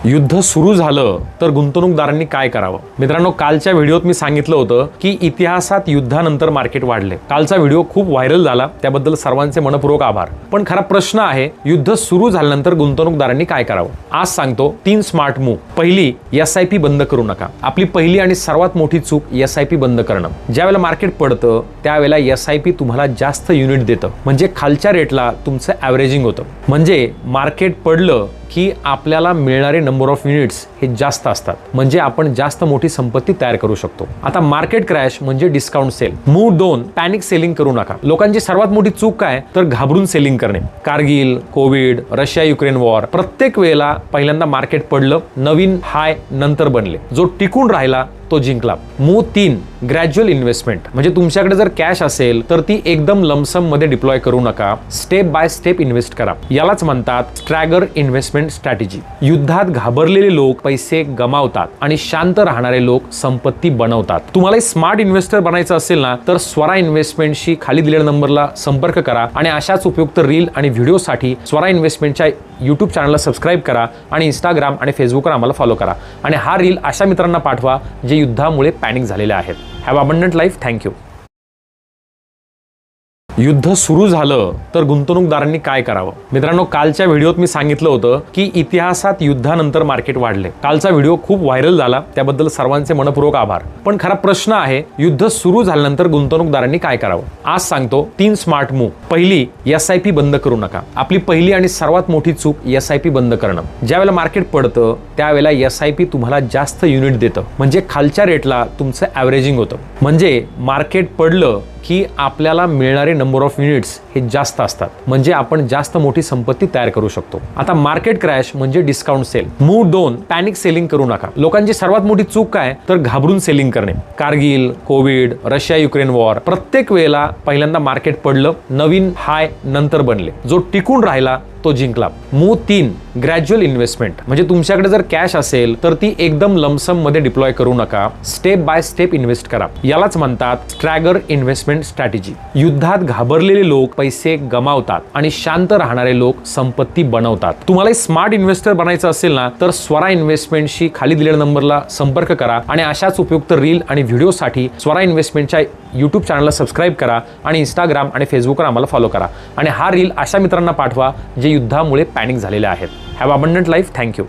युद्ध सुरू झालं तर गुंतवणूकदारांनी काय करावं? मित्रांनो, कालच्या व्हिडिओत मी सांगितलं होतं की इतिहासात युद्धानंतर मार्केट वाढले. कालचा व्हिडिओ खूप व्हायरल झाला, त्याबद्दल सर्वांचे मनपूर्वक आभार. पण खरा प्रश्न आहे, युद्ध सुरू झाल्यानंतर गुंतवणूकदारांनी काय करावं? आज सांगतो 3 स्मार्ट मूव्ह. पहिली, SIP बंद करू नका. आपली पहिली आणि सर्वात मोठी चूक SIP बंद करणं. ज्यावेळेला मार्केट पडतं त्यावेळेला SIP तुम्हाला जास्त युनिट देतं, म्हणजे खालच्या रेटला तुमचं ॲव्हरेजिंग होतं. म्हणजे मार्केट पडलं की आपल्याला मिळणारे नंबर ऑफ युनिट्स हे जास्त असतात, म्हणजे आपण जास्त मोठी संपत्ती तयार करू शकतो. आता मार्केट क्रॅश म्हणजे discount sale. Move 2, panic selling करू नका. लोकांची सर्वात मोठी चूक काय, तर घाबरून सेलिंग करणे. Kargil, Covid, Russia Ukraine war, प्रत्येक वेळेला पहिल्यांदा मार्केट पडलं, नवीन हाय नंतर बनले. जो टिकून राहिला तो जिंकला. Move 3, gradual investment. म्हणजे तुमच्याकडे जर कॅश असेल तर ती एकदम लमसम मध्ये डिप्लॉय करू नका, स्टेप बाय स्टेप इन्व्हेस्ट करा. यालाच म्हणतात स्ट्रॅगर इन्व्हेस्टमेंट स्ट्रॅटेजी. युद्धात घाबरलेले लोक पैसे गमावतात आणि शांत राहणारे लोक संपत्ती बनवतात. तुम्हाला स्मार्ट इन्व्हेस्टर बनायचं असेल ना, तर स्वरा इन्व्हेस्टमेंटशी खाली दिलेल्या नंबरला संपर्क करा आणि अशाच उपयुक्त रील आणि व्हिडिओसाठी स्वरा इन्व्हेस्टमेंटच्या YouTube चॅनलला सबस्क्राईब करा आणि इंस्टाग्राम आणि फेसबुकवर आम्हाला फॉलो करा. आणि हा रील अशा मित्रांना पाठवा जे युद्धामुळे पॅनिक झालेले आहेत. Have abundant life. थँक्यू. युद्ध सुरू झालं तर गुंतवणूकदारांनी काय करावं? मित्रांनो, कालच्या व्हिडिओत मी सांगितलं होतं की इतिहासात युद्धानंतर मार्केट वाढले. कालचा व्हिडिओ खूप व्हायरल झाला, त्याबद्दल सर्वांचे मनपूर्वक आभार. पण खरा प्रश्न आहे, युद्ध सुरू झाल्यानंतर गुंतवणूकदारांनी काय करावं? आज सांगतो 3 स्मार्ट मूव्ह. पहिली, SIP बंद करू नका. आपली पहिली आणि सर्वात मोठी चूक SIP बंद करणं. ज्यावेळेला मार्केट पडतं त्यावेळेला SIP तुम्हाला जास्त युनिट देतं, म्हणजे खालच्या रेटला तुमचं ॲव्हरेजिंग होतं. म्हणजे मार्केट पडलं की आपल्याला मिळणारे नंबर ऑफ युनिट्स हे जास्त असतात, म्हणजे आपण जास्त मोठी संपत्ती तयार करू शकतो. आता मार्केट क्रॅश म्हणजे discount sale. Move 2, panic selling करू नका. लोकांची सर्वात मोठी चूक काय, तर घाबरून सेलिंग करणे. Kargil, Covid, Russia Ukraine war, प्रत्येक वेळेला पहिल्यांदा मार्केट पडलं, नवीन हाय नंतर बनले. जो टिकून राहिला तो जिंकला. Move 3, gradual investment. म्हणजे तुमच्याकडे जर कॅश असेल तर ती एकदम लमसम मध्ये डिप्लॉय करू नका, स्टेप बाय स्टेप इन्व्हेस्ट करा. यालाच म्हणतात स्ट्रॅगर इन्व्हेस्टमेंट स्ट्रॅटेजी. युद्धात घाबरलेले लोक पैसे गमावतात आणि शांत राहणारे लोक संपत्ती बनवतात. तुम्हाला स्मार्ट इन्व्हेस्टर बनायचं असेल ना, तर स्वरा इन्व्हेस्टमेंटशी खाली दिलेल्या नंबरला संपर्क करा आणि अशाच उपयुक्त रील आणि व्हिडिओसाठी स्वरा इन्व्हेस्टमेंटच्या YouTube चॅनलला सबस्क्राईब करा आणि इंस्टाग्राम आणि फेसबुकवर आम्हाला फॉलो करा. आणि हा रील अशा मित्रांना पाठवा जे युद्धामुळे पॅनिक झालेले आहेत. Have abundant life. थँक्यू.